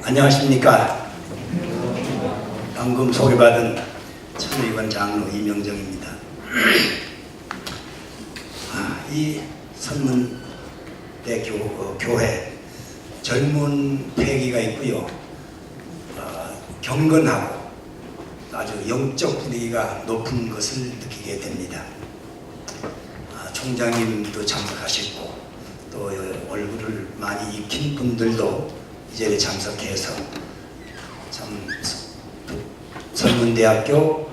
안녕하십니까. 방금 소개받은 천의원 장로 이명정입니다. 이 선문대 교회 젊은 패기가 있고요. 경건하고 아주 영적 분위기가 높은 것을 느끼게 됩니다. 총장님도 참석하셨고 또 얼굴을 많이 익힌 분들도 이 자리에 참석해서 참 선문대학교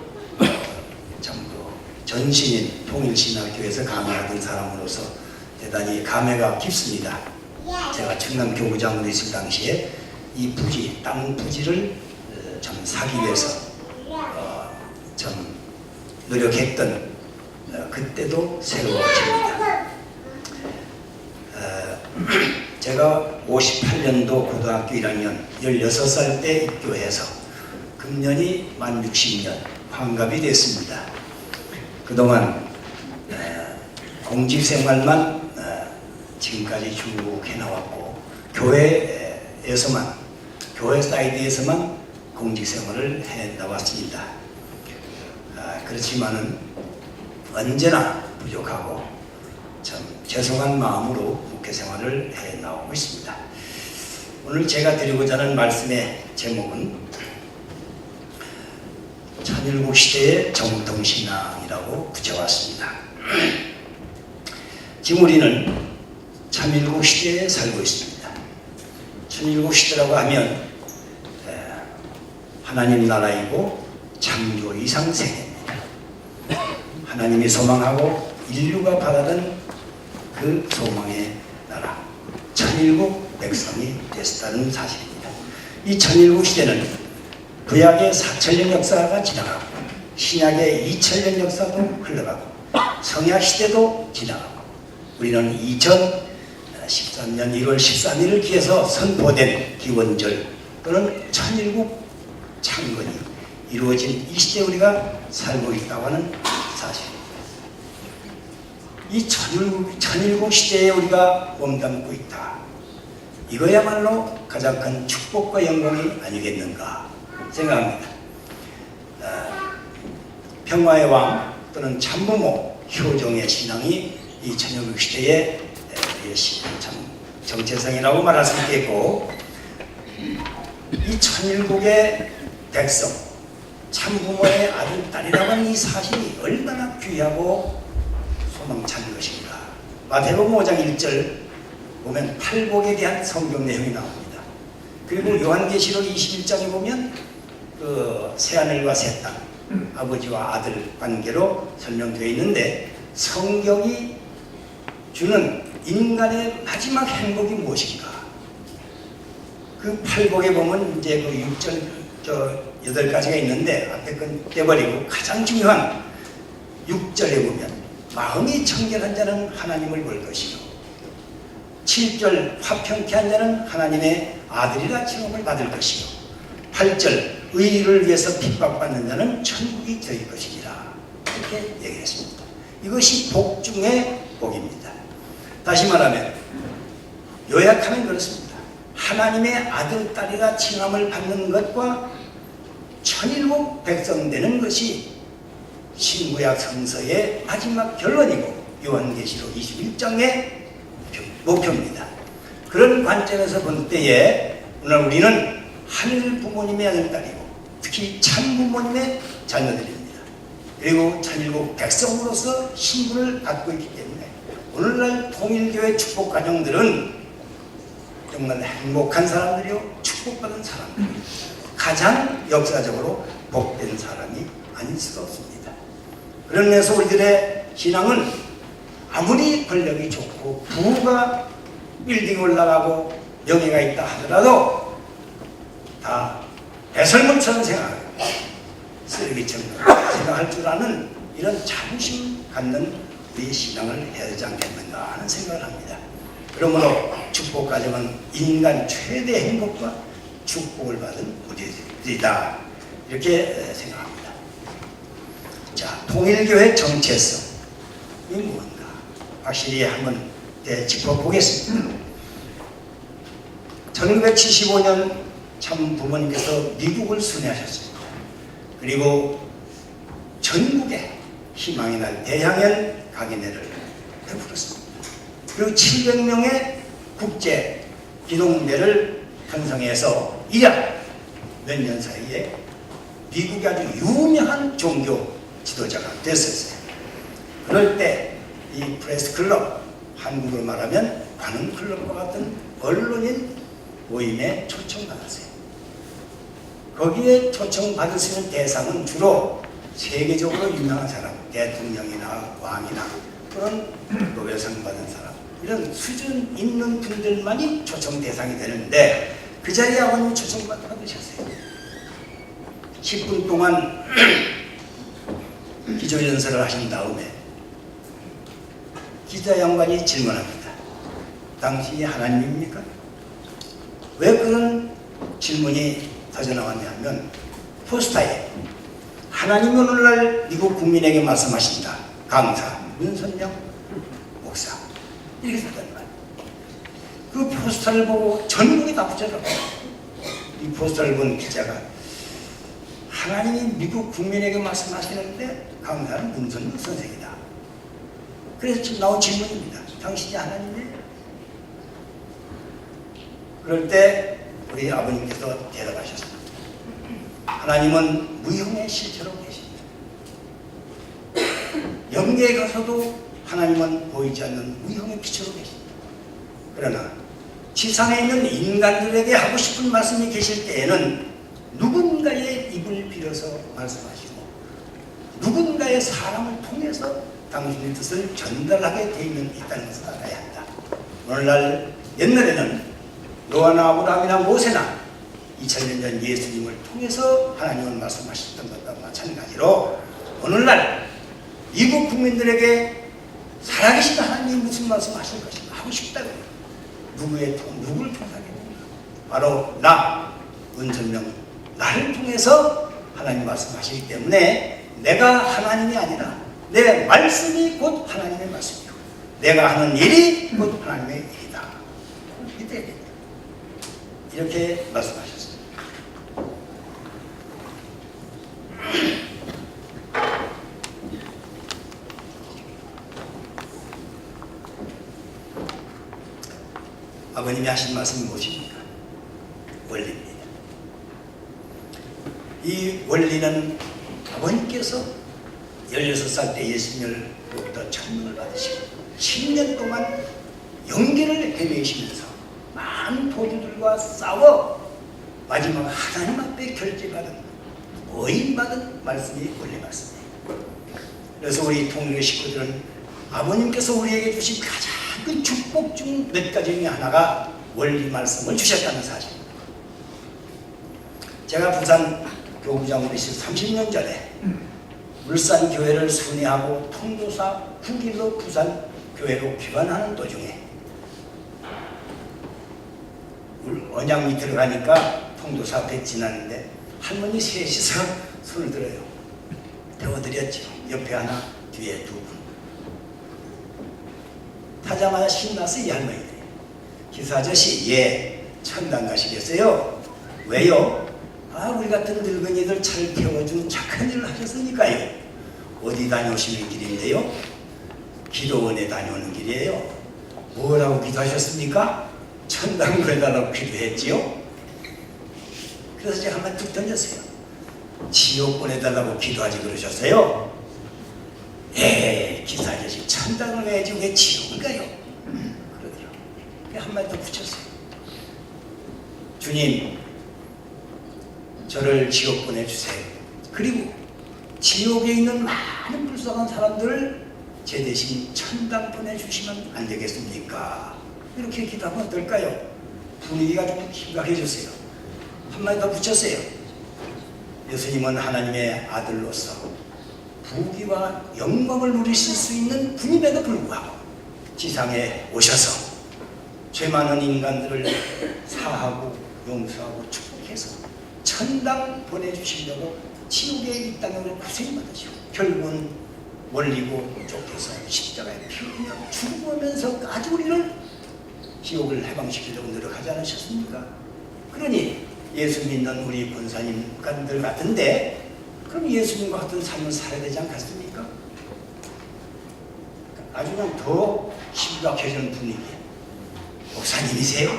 전신인 통일신학교에서 강의하던 사람으로서 대단히 감회가 깊습니다. 제가 충남 교구장으로 있을 당시에 이 부지, 땅 부지를 참 사기 위해서 참 노력했던 그때도 새로워집니다. 제가 58년도 고등학교 1학년 16살 때 입교해서 금년이 만 60년 환갑이 됐습니다. 그동안 공직생활만 지금까지 쭉 해나왔고 교회에서만, 교회 사이드에서만 공직생활을 해나왔습니다. 그렇지만은 언제나 부족하고 참 죄송한 마음으로 목회생활을 해나오고 있습니다. 오늘 제가 드리고자 하는 말씀의 제목은 천일국시대의 정통신앙이라고 붙여왔습니다. 지금 우리는 천일국시대에 살고 있습니다. 천일국시대라고 하면 하나님 나라이고 창조 이상 세계입니다. 하나님이 소망하고 인류가 바라던 그 소망의 나라, 천일국 백성이 됐다는 사실입니다. 이 천일국 시대는 구약의 4000년 역사가 지나가고 신약의 2000년 역사도 흘러가고 성약 시대도 지나가고 우리는 2013년 1월 13일을 기해서 선포된 기원절 또는 천일국 창건이 이루어진 이 시대에 우리가 살고 있다고 하는 사실입니다. 이 천일국 시대에 우리가 몸담고 있다. 이거야말로 가장 큰 축복과 영광이 아니겠는가 생각합니다. 평화의 왕 또는 참부모 효종의 신앙이 이 천일국 시대의 참 정체성이라고 말할 수 있겠고, 이 천일국의 백성 참부모의 아들 딸이라고 하는 이 사실이 얼마나 귀하고 소망찬 것인가. 마태복음 5장 1절 보면 팔복에 대한 성경 내용이 나옵니다. 그리고 요한계시록 21장에 보면 그 새하늘과 새 땅, 아버지와 아들 관계로 설명되어 있는데 성경이 주는 인간의 마지막 행복이 무엇인가? 그 팔복에 보면 이제 그 6절 8가지가 있는데 앞에 건 떼버리고 가장 중요한 6절에 보면 마음이 청결한 자는 하나님을 볼 것이요 7절 화평케 한 자는 하나님의 아들이라 칭함을 받을 것이요 8절 의를 위해서 핍박받는 자는 천국이 될 것이니라 이렇게 얘기했습니다. 이것이 복 중의 복입니다. 다시 말하면 요약하면 그렇습니다. 하나님의 아들 딸이라 칭함을 받는 것과 천일국 백성 되는 것이 신구약 성서의 마지막 결론이고 요한계시록 21장의 목표입니다. 그런 관점에서 볼 때에 오늘 우리는 하늘 부모님의 아들 딸이고 특히 참 부모님의 자녀들입니다. 그리고 천일국 백성으로서 신분을 갖고 있기 때문에 오늘날 통일교회 축복 가정들은 정말 행복한 사람들이요 축복받은 사람들, 가장 역사적으로 복된 사람이 아닐 수가 없습니다. 그런 면에서 우리들의 신앙은 아무리 권력이 좋고 부가 빌딩 올라가고 명예가 있다 하더라도 다 배설물처럼 생각하고 쓰레기처럼 생각할 줄 아는 이런 자부심 갖는 우리의 신앙을 해야 되지 않겠는가 하는 생각을 합니다. 그러므로 축복 가정은 인간 최대 행복과 축복을 받은 우리들이다 이렇게 생각합니다. 자, 통일교회 정체성이 뭔가 확실히 한번 짚어보겠습니다. 1975년 참 부모님께서 미국을 순회하셨습니다. 그리고 전국에 희망의 날 대향연 강연회를 베풀었습니다. 그리고 700명의 국제 기독대를 편성해서 이약 몇 년 사이에 미국의 아주 유명한 종교 지도자가 됐었어요. 그럴 때 이 프레스 클럽, 한국으로 말하면 관훈 클럽과 같은 언론인 모임에 초청받았어요. 거기에 초청받을 수 있는 대상은 주로 세계적으로 유명한 사람, 대통령이나 왕이나 그런 노벨상 받은 사람, 이런 수준 있는 분들만이 초청 대상이 되는데 그 자리에 아버님이 초청받으셨어요. 10분 동안 기조연설을 하신 다음에 기자 양반이 질문합니다. 당신이 하나님입니까? 왜 그런 질문이 터져나왔냐면 포스터에 하나님이 오늘날 미국 국민에게 말씀하신다. 강사 문선영 목사 이렇게 썼단 말이에요. 그 포스터를 보고 전국이 다 붙여들어가요. 이 포스터를 본 기자가 하나님이 미국 국민에게 말씀하시는데 강사는 문선영 선생이다. 그래서 지금 나온 질문입니다. 당신이 하나님이에요? 그럴 때 우리 아버님께서 대답하셨습니다. 하나님은 무형의 실체로 계십니다. 영계에 가서도 하나님은 보이지 않는 무형의 빛으로 계십니다. 그러나 지상에 있는 인간들에게 하고 싶은 말씀이 계실 때에는 누군가의 입을 빌어서 말씀하시고 누군가의 사람을 통해서 당신의 뜻을 전달하게 되어 있다는 것을 알아야 한다. 오늘날 옛날에는 노아나 아브라함이나 모세나 2000년 전 예수님을 통해서 하나님은 말씀하셨던 것과 마찬가지로 오늘날 미국 국민들에게 살아계신 하나님이 무슨 말씀하실 것인가 하고 싶다고요. 누구를 통하게 됩니까? 바로 나, 문선명, 나를 통해서 하나님 말씀하시기 때문에 내가 하나님이 아니라 내 말씀이 곧 하나님의 말씀이고 내가 하는 일이 곧 하나님의 일이다. 이때 이렇게 말씀하셨습니다. 아버님이 하신 말씀이 무엇입니까? 원리입니다. 이 원리는 아버님께서 16살 때 예수님으로부터 천명을 받으시고 10년 동안 영계를 헤매시면서 많은 도주들과 싸워 마지막 하나님 앞에 결제받은 오인받은 말씀이 원리 말씀이에요. 그래서 우리 통일의 식구들은 아버님께서 우리에게 주신 가장 큰 축복 중 몇 가지 중에 하나가 원리 말씀을 주셨다는 사실입니다. 제가 부산 교구장으로 있을 30년 전에 울산 교회를 순회하고 통도사 9길로 부산 교회로 귀환하는 도중에 언양 밑으로 가니까 통도사 앞에 지나는데 할머니 셋이서 손을 들어요. 태워드렸죠. 옆에 하나, 뒤에 두 분. 타자마자 신나서 이 할머니들이 기사 아저씨, 예, 천당 가시겠어요? 왜요? 아, 우리 같은 늙은이들 차를 태워준 착한 일을 하셨으니까요. 어디 다녀오시는 길인데요? 기도원에 다녀오는 길이에요. 뭐라고 기도하셨습니까? 천당 보내달라고 기도했지요. 그래서 제가 한번 툭 던졌어요. 지옥 보내달라고 기도하지 그러셨어요? 예, 기사 아저씨 천당을 가야지 왜 지옥을 가요? 그러더라고요. 한마디 더 붙였어요. 주님, 저를 지옥 보내주세요. 그리고 지옥에 있는 많은 불쌍한 사람들을 제 대신 천당 보내주시면 안 되겠습니까? 이렇게 기도하면 어떨까요? 분위기가 좀 심각해졌어요. 한마디 더 붙였어요. 예수님은 하나님의 아들로서 부귀와 영광을 누리실 수 있는 분임에도 불구하고 지상에 오셔서 죄 많은 인간들을 사하고 용서하고 축복해서 천당 보내주시려고 지옥에 이 땅에 고생이 많으시고 결국은 몰리고 쫓겨서 십자가에 피 흘려 죽으면서까지 우리를 지옥을 해방시키려고 노력하지 않으셨습니까? 그러니 예수 믿는 우리 권사님들 같은데 그럼 예수님과 같은 삶을 살아야 되지 않겠습니까? 아주 그냥 더 심각해지는 분위기에 목사님이세요?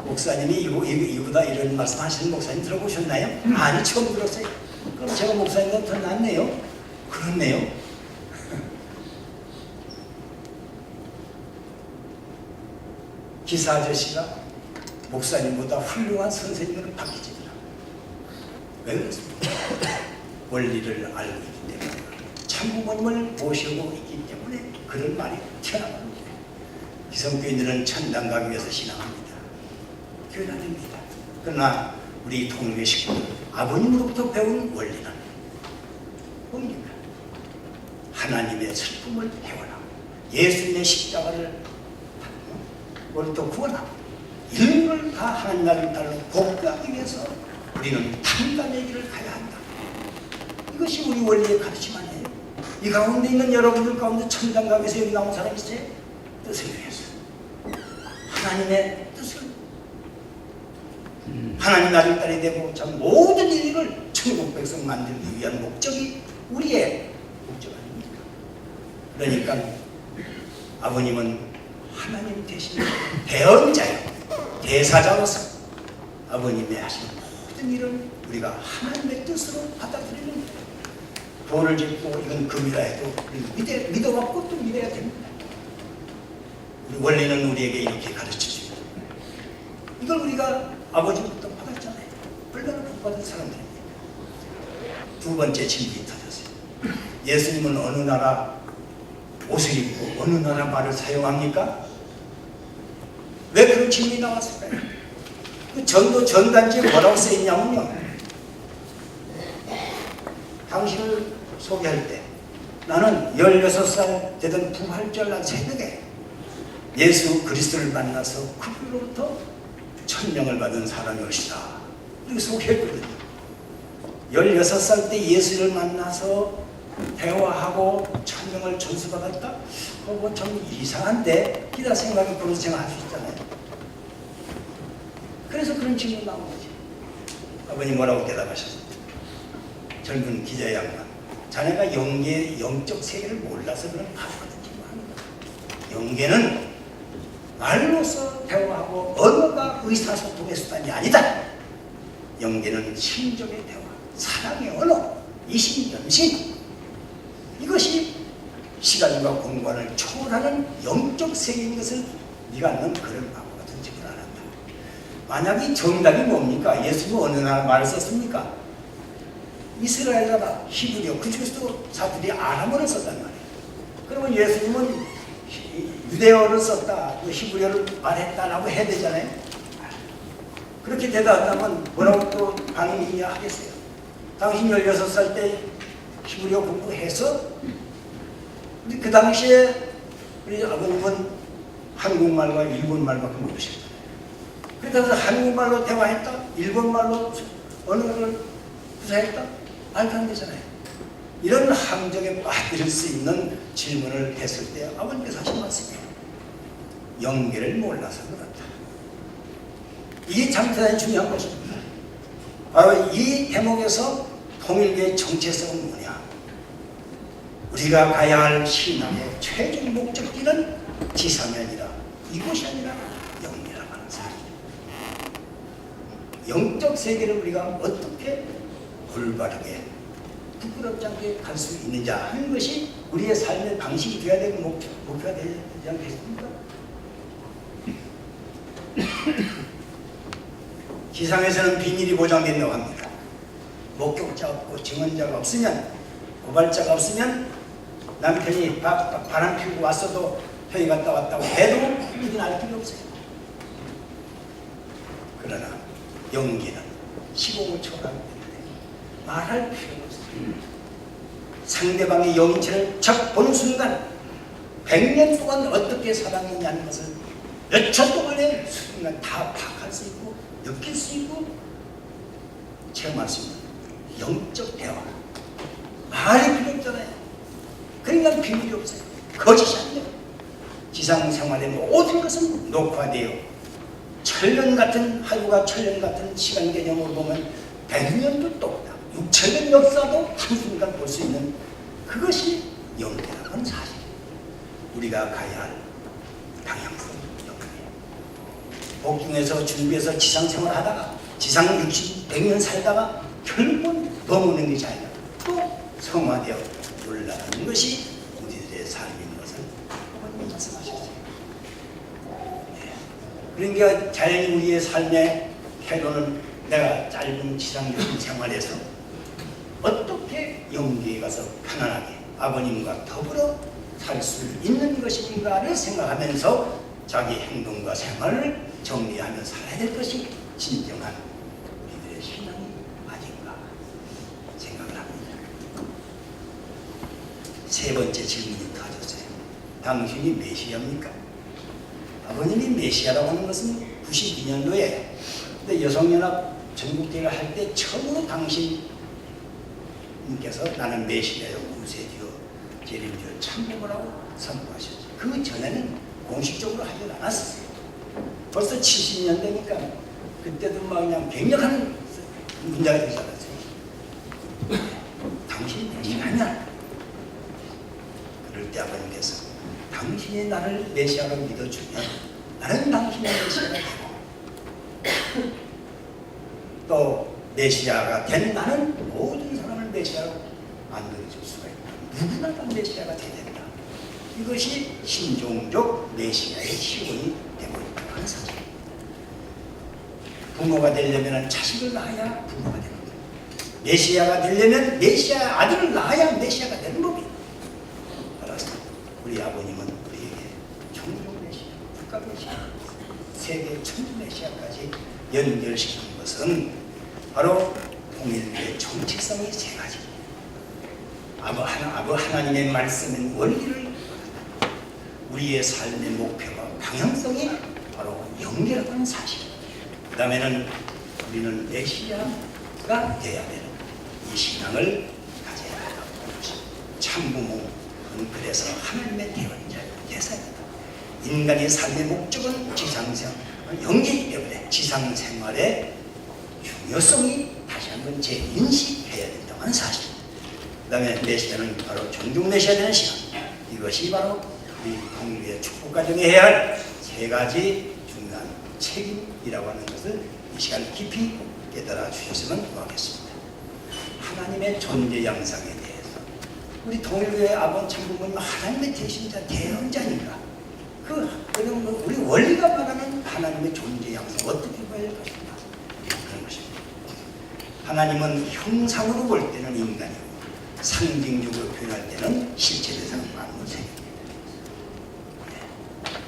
목사님이 이보다 이런 말씀 하시는 목사님 들어보셨나요? 아니, 처음 들었어요. 그럼 제가 목사님보다 더 낫네요? 그렇네요. 기사 아저씨가 목사님보다 훌륭한 선생님으로 바뀌지더라. 왜 그렇습니까? 원리를 알고 있기 때문에, 참부모님을 모시고 있기 때문에 그런 말이 튀어나갑니다. 기성교인들은 천당 가기 위해서 신앙합니다. 교회는 아닙니다. 그러나 우리 통일교 식구들, 아버님으로부터 배운 원리는 뭡니까? 하나님의 슬픔을 회원하고 예수님의 십자가를 우리도 구원하고 일을 다 하나님 나라를 따라 복구하기 위해서 우리는 탄감의 길을 가야 한다. 이것이 우리 원리의 가르침 아니에요? 이 가운데 있는 여러분들 가운데 천당 가기 위해서 여기 나온 사람 있어요? 뜻을 위해서, 하나님의 뜻을, 하나님 나라를 따르게 되고 참 모든 일을 천국 백성 만들기 위한 목적이 우리의 목적 아닙니까? 그러니까 아버님은 하나님 대신 대언자요, 대사자로서 아버님의 하시는 모든 일은 우리가 하나님의 뜻으로 받아들이는 거예요. 돈을 짓고 이건 금이라 해도 믿어갖고 또 믿어야 됩니다. 우리 원리는 우리에게 이렇게 가르쳐줍니다. 이걸 우리가 아버지부터 받았잖아요. 얼마나 복받은 사람들입니까? 두 번째 질문이 터졌어요. 예수님은 어느 나라 옷을 입고 어느 나라 말을 사용합니까? 왜 그런 질문이 나왔을까요? 그 전도 전단지에 뭐라고 써있냐면요, 당신을 소개할 때 나는 16살 되던 부활절날 새벽에 예수 그리스도를 만나서 그분으로부터 천명을 받은 사람이 것이다. 이렇게 소개했거든요. 16살 때 예수를 만나서 대화하고 천명을 전수받았다? 그거 참 이상한데? 기다 생각이 그런 생각할 수 있잖아요. 그래서 그런 질문 나온 거지. 아버님 뭐라고 대답하셨습니까? 젊은 기자 양반, 자네가 영적 세계를 몰라서 그런 바보같은 질문을 하는 거야. 영계는 말로서 대화하고 언어가 의사소통의 수단이 아니다. 영계는 심정의 대화, 사랑의 언어, 이심전심, 이것이 시간과 공간을 초월하는 영적 세계인 것을 네가 넌 그런 바보 같은 짓을 안 한다. 만약에 정답이 뭡니까? 예수님은 어느 나라 말을 썼습니까? 이스라엘 나라, 히브리어, 그 중에서도 사람들이 아람어를 썼단 말이에요. 그러면 예수님은 유대어를 썼다, 히브리어를 말했다라고 해야 되잖아요. 그렇게 대답한다면 뭐라고 또 반응하겠어요? 당신 16살 때 히브리어 공부해서, 근데 그 당시에 우리 아버님은 한국말과 일본말밖에 모르셨잖아요. 그래서 한국말로 대화했다, 일본말로 언어를 구사했다, 말도 안 되잖아요. 이런 함정에 빠뜨릴 수 있는 질문을 했을 때 아버님께서 하신 말씀이에요. 영계를 몰라서 그렇다. 이게 참 대단히 중요한 것입니다. 바로 이 대목에서 통일교의 정체성은 뭐냐? 우리가 가야 할 신앙의 최종 목적지는 지상이 아니라 이곳이 아니라 영계라고 하는 사실이에요. 영적 세계를 우리가 어떻게 올바르게 부끄럽지 않게 갈 수 있느냐 하는 것이 우리의 삶의 방식이 되어야 되고 목표가 되지 않겠습니까? 지상에서는 비밀이 보장된다고 합니다. 목격자 없고 증언자가 없으면, 고발자가 없으면 남편이 바람 피우고 왔어도 형이 갔다 왔다고 해도 이건 알 필요 없어요. 그러나 영계는 시공을 초월하기 때문에 말할 필요가 없어요. 상대방의 영인체를 척 보는 순간 100년 동안 어떻게 살았느냐는 것을 몇 초 동안에 순간 다 파악할 수 있고 느낄 수 있고 체험할 수 있는 영적 대화. 말이 필요 없잖아요. 그러니까 비밀이 없어요. 거짓이 아니에요. 지상 생활의 모든 것은 녹화되어 천년 같은 하루가 천년 같은 시간 개념으로 보면 100년도 또 없다. 6천년 역사도 한순간 볼 수 있는 그것이 영계라는 건 사실. 우리가 가야 할 방향성 영계예요. 복중에서 준비해서 지상생활 하다가 지상 60, 100년 살다가 결국은 머무는 것이 아니라 또 성화되어 올라가는 것이 우리들의 삶인 것을 아버님이 말씀하셨어요. 그러니까 자연히 우리의 삶의 태도는 내가 짧은 지상적인 생활에서 어떻게 영계에 가서 편안하게 아버님과 더불어 살 수 있는 것인가를 생각하면서 자기 행동과 생활을 정리하며 살아야 될 것이 진정한 우리들의 신앙이 아닌가 생각을 합니다. 세 번째 질문이 터졌어요. 당신이 메시아입니까? 아버님이 메시아라고 하는 것은 92년도에 근데 여성연합 전국대회를 할 때 처음으로 당신께서 나는 메시아요 구세주요 재림주요 참여를 하고 선포하셨죠. 그 전에는 공식적으로 하지 않았어요. 벌써 70년대니까 그때도 막 그냥 갱력한 문제가 되지 않았어요. 당신이 메시아냐? 그럴 때 아버님께서 당신이 나를 메시아로 믿어주면 나는 당신의 메시아가 되고 또 메시아가 된 나는 모든 사람을 메시아로 만들어줄 수가 있다. 누구나 다 메시아가 되야 된다. 이것이 신종적 메시아의 시원이 되고 있다는 사실입니다. 부모가 되려면 자식을 낳아야 부모가 되는 거예요. 메시아가 되려면 메시아 아들을 낳아야 메시아가 되는 법이에요. 알았어. 우리 아버님은 우리에게 종종 메시아, 국가 메시아, 세계 천주 메시아까지 연결시킨 것은 바로 통일교의 정체성이 세 가지입니다. 하나님의 말씀인 원리를 우리의 삶의 목표와 방향성이 바로 연결하는 사실. 그 다음에는 우리는 메시아가 되어야 되는 이 신앙을 가져야 한다고 참부모는 그래서 하나님의 대원자요 대사입니다. 인간의 삶의 목적은 지상생활, 영계이기 때문에 지상생활의 중요성이 다시 한번 재인식해야 된다고 하는 사실. 그 다음에 메시아는 바로 존중 메시아 되는 시간. 이것이 바로 우리 통일교의 축복 과정에 해야 할 세 가지 중요한 책임이라고 하는 것을 이 시간 깊이 깨달아 주셨으면 고맙겠습니다. 하나님의 존재 양상에 대해서 우리 통일교의 아버지 참부모님 하나님의 대신자 대언자니까 그런 우리 원리가 말하는 하나님의 존재 양상 어떻게 봐야 할 것인가 그런 것입니다. 하나님은 형상으로 볼 때는 인간이고 상징적으로 표현할 때는 실체 대상은 만물생입니다.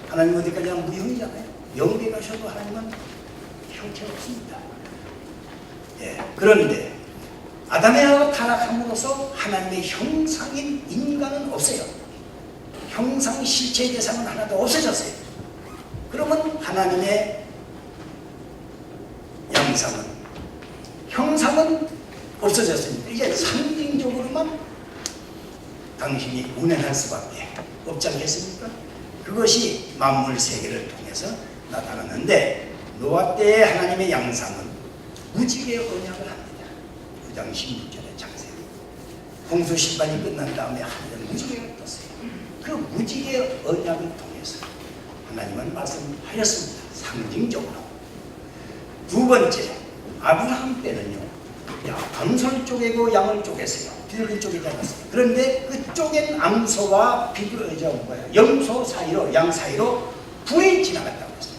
하나님 어디까지나 무형이잖아요. 영계 가셔도 하나님은 형체 없습니다. 그런데 아담의 하나가 타락함으로써 하나님의 형상인 인간은 없어요. 형상 실체 대상은 하나도 없어졌어요. 그러면 하나님의 양상은 형상은 없어졌습니다. 이제 상징적으로만 당신이 운행할 수밖에 없지 않겠습니까? 그것이 만물 세계를 통해서 나타났는데 노아 때의 하나님의 양상은 무지개 언약을 합니다. 9장 16절의 창세기. 홍수 심판이 끝난 다음에 하늘에 무지개가 떴어요. 그 무지개 언약을 통해서 하나님은 말씀하셨습니다. 상징적으로. 두 번째, 아브라함 때는요. 암솔 쪼개고 양을 쪼갰어요. 비둘기 쪼개지 않았어요. 그런데 그 쪼갠 암소와 염소 사이로 양 사이로 불이 지나갔다고 했어요.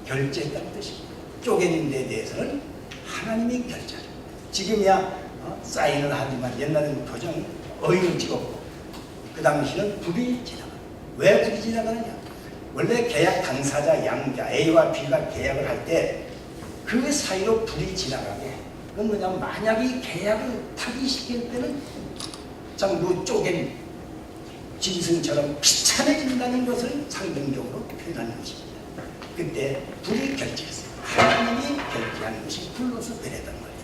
결제했다는 뜻입니다. 쪼갠 데 대해서는 하나님이 결제하죠. 지금이야 사인을 하지만 옛날에는 도장 어인을 찍었고 그 당시는 불이 지나가요. 왜 불이 지나가느냐? 원래 계약 당사자 양자 A와 B가 계약을 할 때 그 사이로 불이 지나가게 그건 뭐냐면 만약에 계약을 타기시킬 때는 전부 쪼갠 짐승처럼 비참해진다는 것을 상징적으로 표현하는 것입니다. 그때 불이 결제했어요. 하나님이 결제한 것이 불로서 변했던 거예요.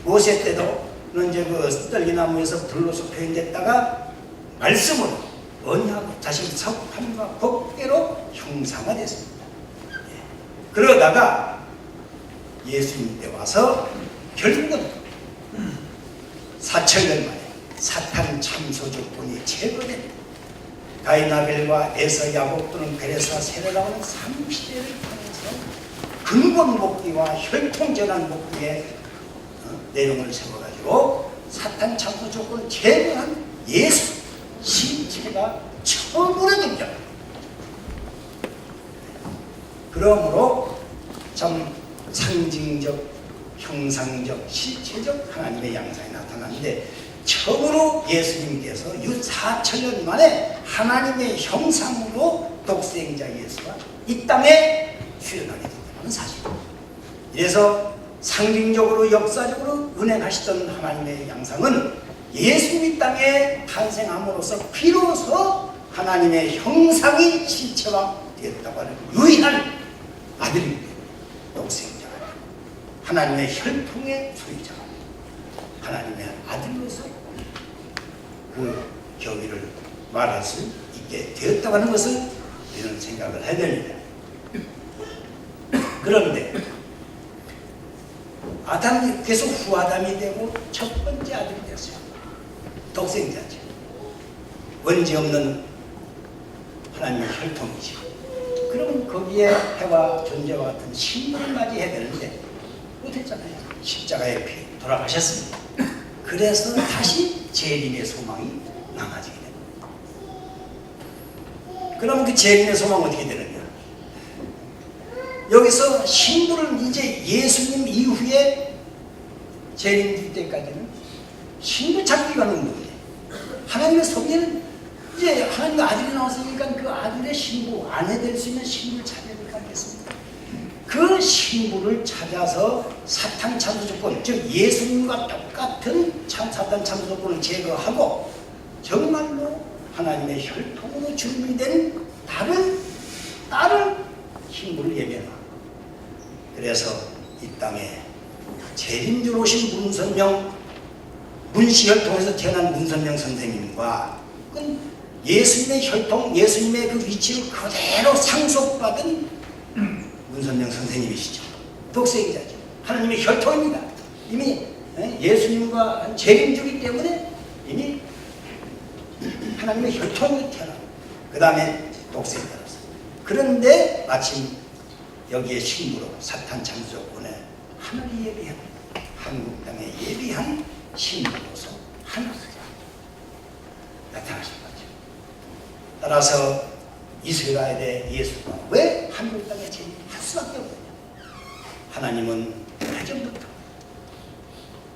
모세 때도 이제 그 스떨기나무에서 불로서 표현됐다가 말씀으로 언약 자신 석판과 법궤로 형상화됐습니다. 그러다가 예수님 때 와서 결국은 4,000년 만에 사탄 참소 조건이 제거된 가인 아벨과 에서 야곱 또는 베레스와 세례 나오는 3시대를 통해서 근본 복귀와 혈통 전환 복귀의 내용을 세워가지고 사탄 참소 조건을 제거한 예수 신체가 처음으로 등장합니다. 그러므로 참 상징적, 형상적, 실체적 하나님의 양상이 나타나는데 처음으로 예수님께서 4,000년 만에 하나님의 형상으로 독생자 예수가 이 땅에 출현하게 된다는 사실입니다. 그래서 상징적으로 역사적으로 운행하시던 하나님의 양상은 예수님이 땅에 탄생함으로써 비로소 하나님의 형상이 실체화 되었다고 하는 유일한 아들입니다. 독생자가 하나님의 혈통의 소유자가 하나님의 아들로서 그 경위를 말할 수 있게 되었다고 하는 것을 우리는 생각을 해야 됩니다. 그런데 아담이 계속 후아담이 되고 첫 번째 아들이 되었어요. 독생자죠. 원죄 없는 하나님의 혈통이죠. 그러면 거기에 해와 존재와 같은 신분을 맞이해야 되는데 못했잖아요. 십자가에 피 돌아가셨습니다. 그래서 다시 재림의 소망이 남아지게 됩니다. 그러면 그 재림의 소망은 어떻게 되느냐? 여기서 신부를 이제 예수님 이후에 재림 때까지는 신부 찾기가 하는 거예요. 하나님의 섭리는 이제 하나님의 아들이 나왔으니까 그 아들의 신부, 아내 될 수 있는 신부를 찾아야 될 거 아니겠습니까? 그 신부를 찾아서 사탄 참소 조건, 즉 예수님과 똑같은 사탄 참소 조건을 제거하고 정말로 하나님의 혈통으로 준비된 다른 딸을 신부를 예배하고, 그래서 이 땅에 재림주로 오신 문선명, 문시혈통에서 태어난 문선명 선생님과 예수님의 혈통, 예수님의 그 위치를 그대로 상속받은 문선명 선생님이시죠. 독생자죠. 하나님의 혈통입니다. 이미 예수님과 재림주기 때문에 이미 하나님의 혈통으로 태어나고 그 다음에 독생자로서. 그런데 마침 여기에 신부로 사탄 참조권에 하늘이 예비한, 한국 땅에 예비한 신부로서 하나님 나타나신 거죠. 따라서 이스라엘의 예수가 왜 한국 땅에 재림할 수밖에 없느냐? 하나님은 예전부터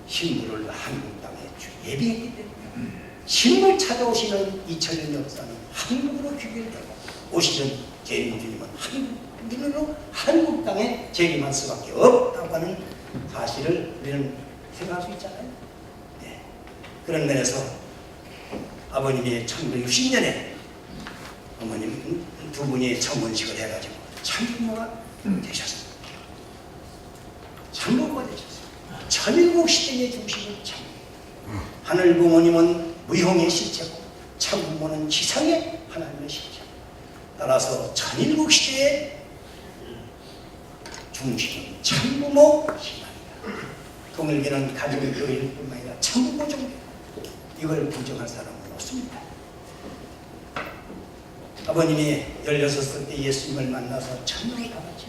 신부를 한국 땅에 예비했기 때문에 신부를 찾아오시는 2000년 역사는 한국으로 귀결되고 오시는 재림주님은 한국으로 한국 땅에 재림할 수밖에 없다고 하는 사실을 우리는 생각할 수 있잖아요. 네. 그런 면에서 아버님이 1960년에 어머님 두 분이 청혼식을 해가지고 참부모가 되셨습니다. 참부모가 되셨어요. 천일국 시대의 중심을 참. 하늘 부모님은 무형의 실체고 참부모는 지상의 하나님의 실체. 따라서 천일국 시대의 중심은 참부모 신앙이다. 통일교는 가정교회일 뿐만 아니라 참부모 종교. 이걸 부정할 사람은 없습니다. 아버님이 16살 때 예수님을 만나서 천명을 받았죠.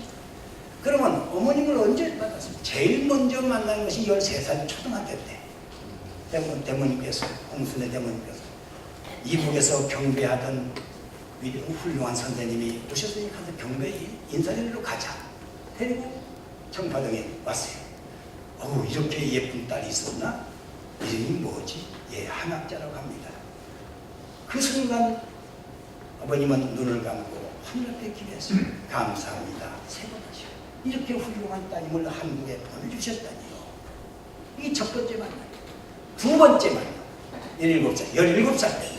그러면 어머님을 언제 받았습니까? 제일 먼저 만난 것이 13살 초등학교 때. 대모님께서, 홍순의 대모님께서 이북에서 경배하던 훌륭한 선생님이 오셨으니 가서 경배 인사드리러 가자. 데리고 청파동에 왔어요. 이렇게 예쁜 딸이 있었나? 이름이 뭐지? 예, 한학자라고 합니다. 그 순간 아버님은 눈을 감고 하늘 앞에 기도했어요. 감사합니다. 세 번 하시오. 이렇게 훌륭한 따님을 한국에 보내주셨다니요. 이게 첫 번째 만남. 두 번째 만남. 17살 때.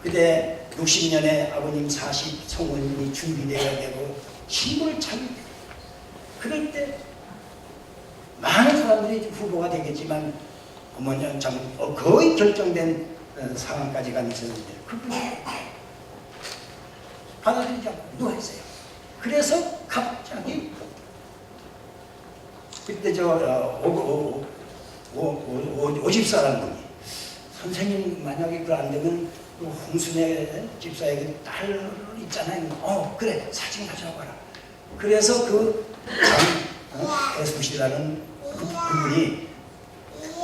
그때 60년에 아버님 40 성원이 준비되어야 되고 신부를 찾는 때. 그럴 때 많은 사람들이 후보가 되겠지만 어머니는 참 거의 결정된 상황까지 가 있었는데 그분이 받아들이지 않고 누워있어요. 그래서 갑자기 그때 오집사라는 분이 선생님 만약에 그거 안 되면 그 홍순애 집사에게 딸 있잖아요. 그래 사진 가져와 봐라. 그래서 장애수씨라는 그분이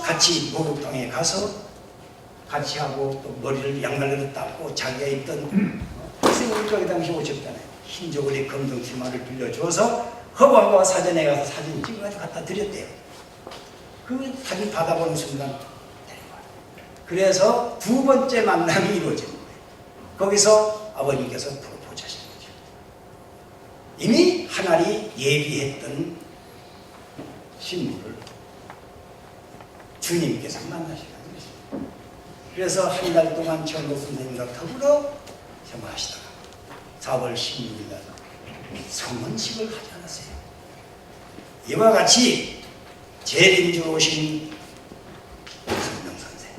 같이 목욕탕에 가서 같이 하고 또 머리를 양말로 닦고 자기가 입던 학생을 그 당시 오셨잖아요. 흰 저고리 검정 치마를 빌려줘서 허브하고 사전에 가서 사진 찍어가지고 갖다 드렸대요. 그 사진 받아보는 순간 그래서 두 번째 만남이 이루어진 거예요. 거기서 아버님께서 프로포즈 하신 거죠. 이미 하나님 예비했던 신부를 주님께서 만나시는 거죠. 그래서 한 달 동안 전도 선생님과 더불어 생활하시다가 4월 16일 날 성언식을 하지 않았어요. 이와 같이 재림주로 오신 성령 선생,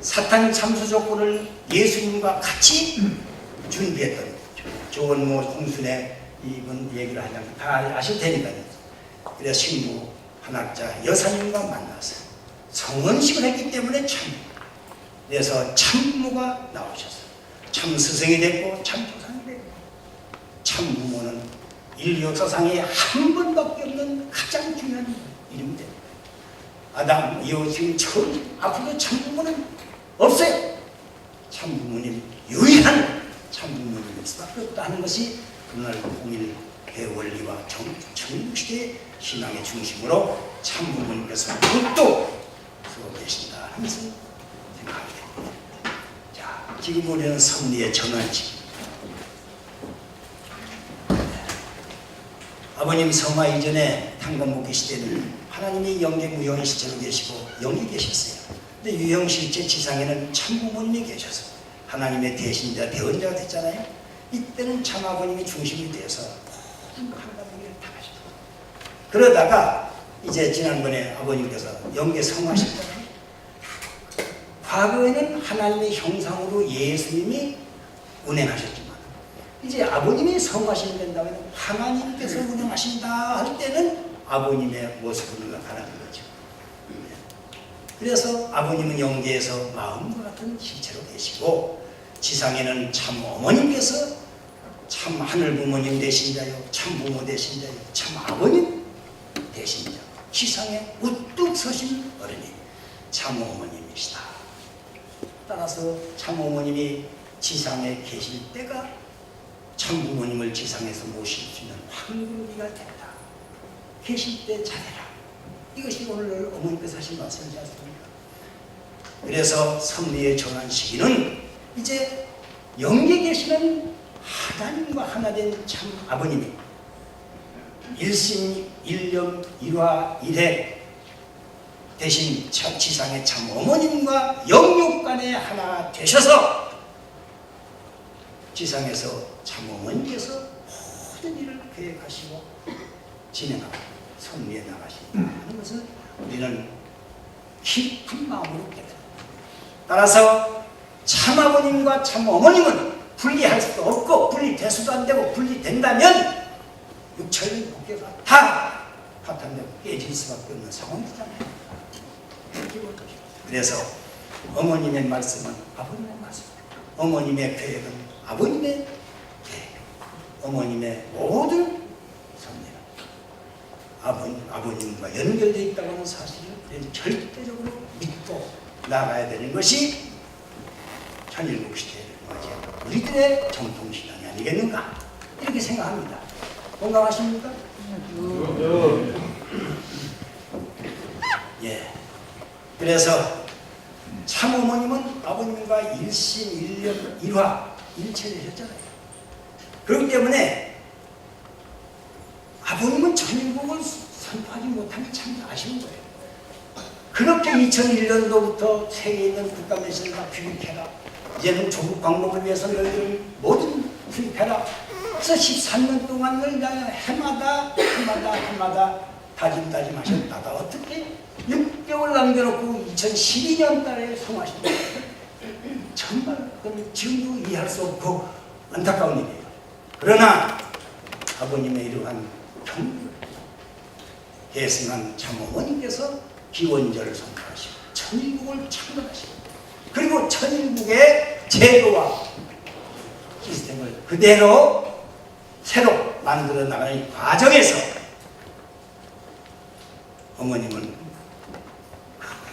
사탄 참수 조건을 예수님과 같이 준비했던 거죠. 좋은 홍순의 이분 얘기를 하자면 다 아실 테니까요. 그래서 신부 한학자 여사님과 만나서 성언식을 했기 때문에 그래서 참부모가 나오셨어요. 참 스승이 됐고 참 조상이 됐고 참 부모는 인류 역사상에 한 번밖에 없는 가장 중요한 이름이 됩니다. 아담 이후 지금 처음 앞으로 참 부모는 없어요. 참 부모님 유일한 참 부모님일 수밖에 없다는 것이 그날 통일의 원리와 청국시대의 신앙의 중심으로 참 부모님께서 더욱더 쓰고 계신다 하면서 생각하게 됩니다. 자, 지금 우리는 섭리의 전환식. 아버님 성화 이전에 탕건복기 시대는 하나님이 영계무형의 시체로 계시고 영계 계셨어요. 근데 유형실제 지상에는 참부모님이 계셔서 하나님의 대신자, 대언자가 됐잖아요. 이때는 참 아버님이 중심이 되어서 모든 한가족을 다 하시더라고요. 그러다가 이제 지난번에 아버님께서 영계 성화하셨잖아요. 과거에는 하나님의 형상으로 예수님이 운행하셨지만 이제 아버님이 성화하시면 된다고 해서 하나님께서 운행하신다 할 때는 아버님의 모습을 나타나는 거죠. 그래서 아버님은 영계에서 마음과 같은 실체로 계시고 지상에는 참 어머님께서 참 하늘 부모님 되신 자요, 참 부모 되신 자요, 참 아버님 되신 자, 지상에 우뚝 서신 어른이 참 어머님이시다. 따라서 참 어머님이 지상에 계실 때가 참 부모님을 지상에서 모실 수 있는 환경이가 된다. 계실 때 잘해라. 이것이 오늘 어머니께서 하신 말씀이지 않습니까? 그래서 섭리의 전환 시기는 이제 영계 계시는 하나님과 하나 된 참 아버님이 일심, 일념, 일화, 일해 대신 지상의 참 어머님과 영육 간에 하나 되셔서 지상에서 참 어머니께서 모든 일을 계획하시고 진행하고 섭리해 나가신다 하는 것을 우리는 깊은 마음으로 깨달습니다. 따라서 참 아버님과 참 어머님은 분리할 수도 없고 분리될 수도 안 되고 분리된다면 육체의 복개가 다 파탄되고 깨질 수밖에 없는 상황이잖아요. 그래서 어머님의 말씀은 아버님의 말씀, 어머님의 계획은 아버님의 계획, 어머님의 모든 섭리는 아버님과 연결되어 있다고 하는 사실을 절대적으로 믿고 나가야 되는 것이 천일국 시대를 맞이하는 우리들의 정통신앙이 아니겠는가 이렇게 생각합니다. 공감하십니까? 예. 그래서 참 어머님은 아버님과 일심, 일념, 일화, 일체되셨잖아요. 그렇기 때문에 아버님은 천일국을 선포하지 못한 게 참 아쉬운 거예요. 그렇게 2001년도부터 세계에 있는 국가매체를 다 규립해라. 이제는 조국 방법을 위해서 너희들 모든 규립해라. 그래서 13년 동안을 해마다 다짐하셨다가 어떻게 6개월 남겨놓고 2012년 달에 성하신 거예요. 정말 그건 지금도 이해할 수 없고 안타까운 일이에요. 그러나 아버님의 이러한 경륜을 계승한 참 어머니께서 기원절을 선포하시고 천일국을 창건하시고 그리고 천일국의 제도와 시스템을 그대로 새로 만들어 나가는 과정에서 어머님은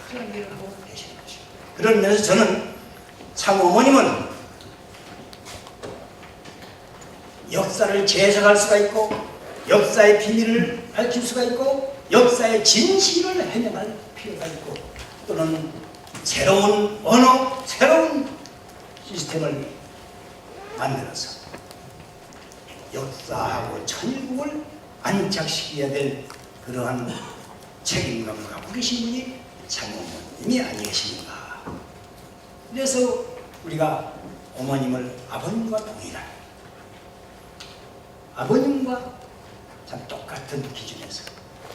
그런 일을 하고 계시는 것입니다. 그런 면에서 저는 참 어머님은 역사를 재해석할 수가 있고 역사의 비밀을 밝힐 수가 있고 역사의 진실을 해명할 필요가 있고 또는 새로운 언어, 새로운 시스템을 만들어서 역사하고 천일국을 안착시켜야 될 그러한 책임감을 갖고 계신 분이 참 어머님이 아니겠습니까? 그래서 우리가 어머님을 아버님과 동일한 아버님과 참 똑같은 기준에서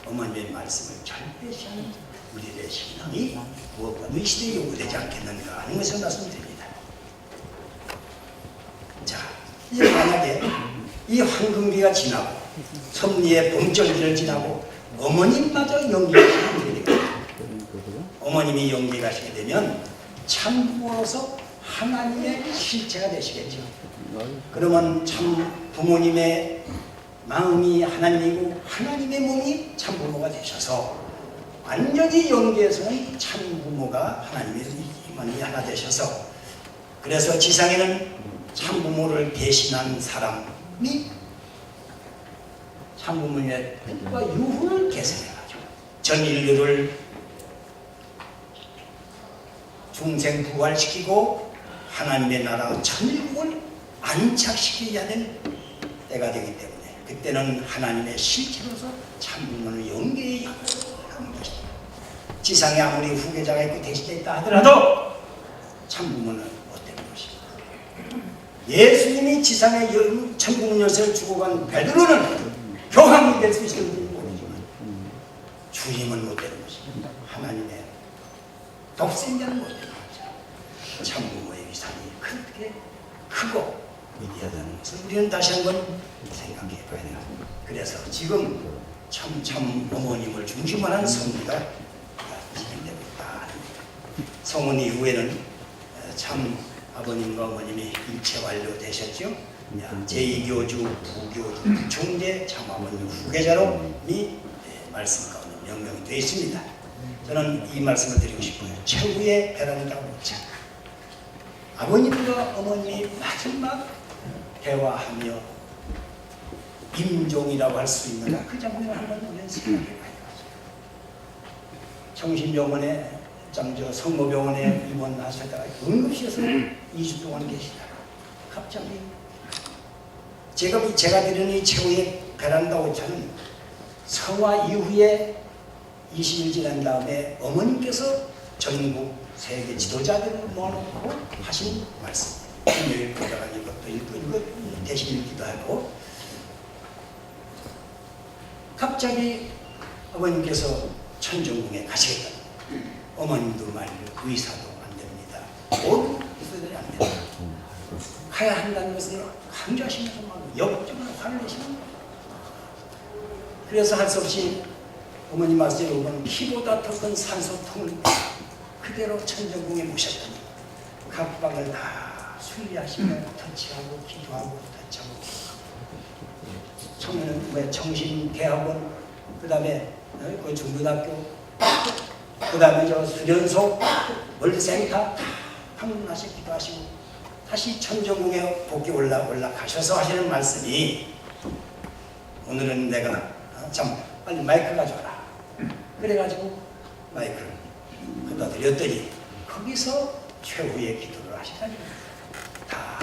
어머님의 말씀을 절대시하는 우리의 신앙이 무엇보다 이 시대에 요구되지 않겠는가 하는 것을 말씀드립니다. 자, 이제 만약에 이 황금기가 지나고 섭리의 봄절기를 지나고 어머님마저 연기하시게 되면 어머님이 연기하시게 되면 참부모로서 하나님의 실체가 되시겠죠. 그러면 참 부모님의 마음이 하나님이고 하나님의 몸이 참 부모가 되셔서 완전히 연계에서는 참 부모가 하나님의 마음이 하나 되셔서 그래서 지상에는 참 부모를 대신한 사람이 참 부모님의 뜻과 유후를 계승해가지고 전 인류를 중생 부활시키고 하나님의 나라 천일국을 안착시켜야 될 때가 되기 때문에 그때는 하나님의 실체로서 참 부모는 연계의 역할을 하는 것입니다. 지상에 아무리 후계자가 있고 대신자 있다 하더라도 참 부모는 못 되는 것입니다. 예수님이 지상에 천국 열쇠를 주고 간 베드로는 교황이 될 수 있을지 모르지만 주님은 못 되는 것입니다. 하나님의 독생자는 못 되는 거죠. 참 부모의 위상이 그렇게 크고 위대하다는 것을 우리는 다시 한번 생각해 봐야 돼요. 그래서 지금 참 어머님을 중심으로 한 성리가 진행되고 있다. 성원 이후에는 참 아버님과 어머님이 일체 완료되셨죠. 제2교주, 부교주, 총재, 참 아버님 후계자로 이 말씀 가운데 명명이 되어 있습니다. 저는 이 말씀을 드리고 싶어요. 최후의 배란이라고 묻자. 아버님과 어머님이 마지막 대화하며 임종이라고 할 수 있는 그 장면을 한번 우리는 생각해 봐야 되죠. 정신병원에 성모병원에 입원하셨다가 응급실에서 2주 동안 계시다가 갑자기 제가 드리는 이 최후의 베란다 오차는 성화 이후에 20일 지난 다음에 어머님께서 전국 세계 지도자들을 모아놓고 하신 말씀. 금요일 보다가 이것도 읽고 대신 읽기도 하고 갑자기 아버님께서 천정궁에 가시겠다. 어머님도 말이요 의사도 안 됩니다. 모든 의사들이 안 됩니다. 가야 한다는 것을 강조하시면서 막 역적으로 화를 내시는 거예요. 그래서 할 수 없이 어머님 말씀대로 보면 키보다 더 큰 산소통을 그대로 천정궁에 모셨더니 각 방을 다 순리하시며 터치하고 기도하고 터치하고 처음에는 정신대학원 그 다음에 그 중고등학교 그 다음에 수련소 월센터 다 방문하시고 기도하시고 다시 천정궁에 복귀 올라가셔서 하시는 말씀이 오늘은 내가 참 빨리 마이크 가져와라 그래가지고 마이크를 갖다 드렸더니 거기서 최후의 기도를 하시다니 다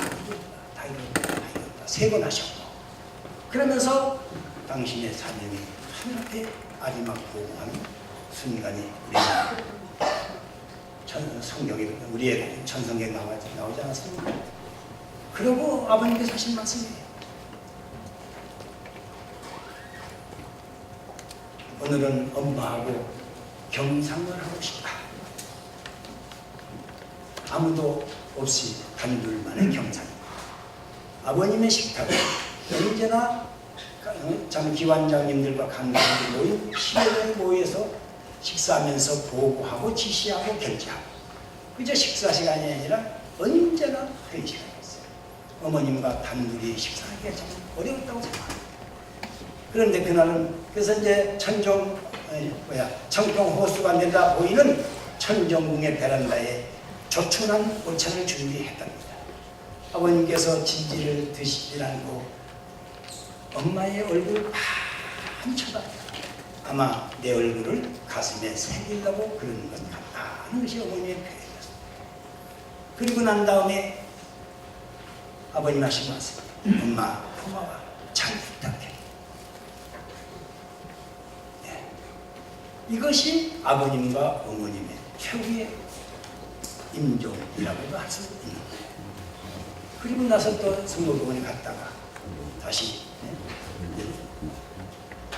이뤘다 3번 하셨고 그러면서 당신의 사명이 하늘앞에 마지막 보고하는 순간이 성경에 우리의 천성경에 나오지 않았습니까? 그러고 아버님께서 하신 말씀이에요. 오늘은 엄마하고 겸상을 하고 싶다. 아무도 없이 단둘만의 겸상. 아버님의 식탁은 언제나 장기관장님들과 간부들이 모인 10여 명이 모여서 식사하면서 보고하고 지시하고 결제하고 그저 식사 시간이 아니라 언제나 회의 시간이었어요. 어머님과 단둘이 식사하기가 참 어려웠다고 생각합니다. 그런데 그날은 그래서 이제 청평 호수가 내다 보이는 천정궁의 베란다에 조촐한 오찬을 준비했답니다. 아버님께서 진지를 드시지 않고 엄마의 얼굴을 빤 쳐다 아마 내 얼굴을 가슴에 새기려고 그러는 것 같다 하는 것이 어머니의 표현이었습니다. 그리고 난 다음에 아버님 하신 말씀, 엄마 고마워, 잘 부탁해. 네. 이것이 아버님과 어머님의 최후의 임종이라고도 할 수 있는 거예요. 그리고 나서 또 성모병원에 갔다가 다시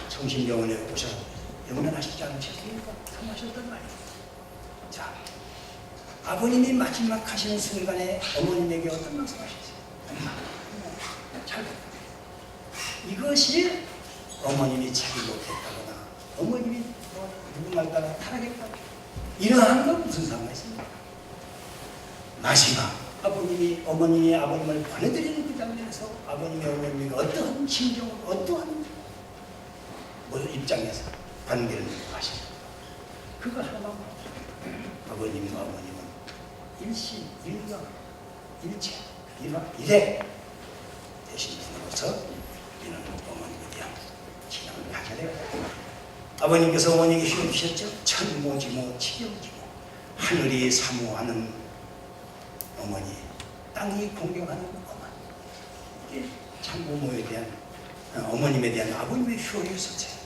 정신병원에 오셔서 영면하시지 않으셨습니까? 참하셨단 말이에요. 자, 아버님이 마지막 하시는 순간에 어머님에게 어떤 말씀하셨어요? 잘 이것이 어머님이 책임 못했다거나 어머님이 누군가 따라 타락했다 이러한 건 무슨 상관이 있습니까? 마지막 아버님이 어머님이 아버님을 보내드리는 그 장면에서 아버님의 어머님이 어떠한 심정, 어떠한 입장에서 관계를 맺고 하십니다. 그거 하나만 아버님과 어머님은 일시, 일각, 일체, 일회 대신으로서 이런 어머님에 대한 기념을 하게 되고 아버님께서 어머니에게 휴업 주셨죠. 천모지모 치경지모 하늘이 사모하는 어머니, 땅이 공경하는 어머니. 이게 참부모에 대한 어머님에 대한 아버님의 효였었어요.